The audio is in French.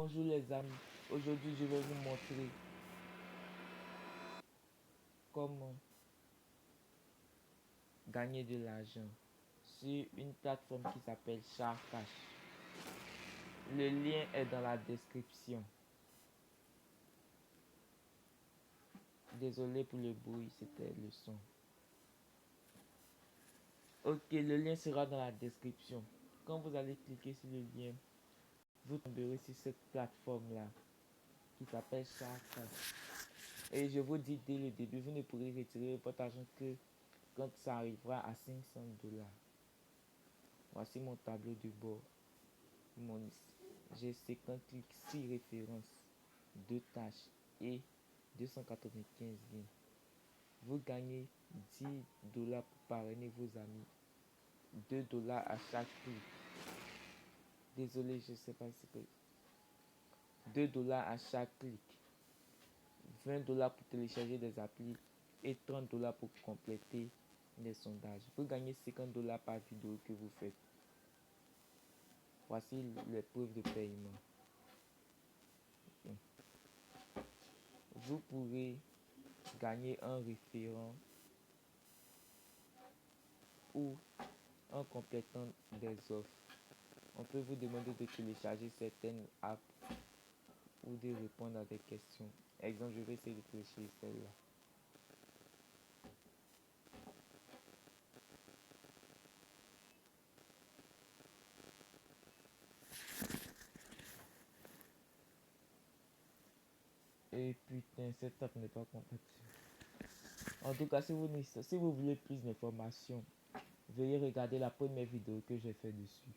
Bonjour les amis, aujourd'hui je vais vous montrer comment gagner de l'argent sur une plateforme qui s'appelle Shark Cash. Le lien est dans la description. Désolé pour le bruit, c'était le son. Ok, le lien sera dans la description. Quand vous allez cliquer sur le lien, vous tomberez sur cette plateforme là qui s'appelle Shark Cash. Et je vous dis dès le début, vous ne pourrez retirer votre argent que quand ça arrivera à 500 $. Voici mon tableau de bord. J'ai 56 références, 2 tâches et 295 gains. Vous gagnez 10 $ pour parrainer vos amis, 2 $ à chaque clic. Désolé, je sais pas si c'est 2 $ à chaque clic, 20 $ pour télécharger des applis et 30 $ pour compléter les sondages. Vous gagnez 50 $ par vidéo que vous faites. Voici les preuves de paiement. Vous pourrez gagner un référent ou en complétant des offres. On peut vous demander de télécharger certaines apps ou de répondre à des questions. Exemple, je vais essayer de télécharger celle-là. Et putain, cette app n'est pas compatible. En tout cas, si vous voulez plus d'informations, veuillez regarder la première vidéo que j'ai fait dessus.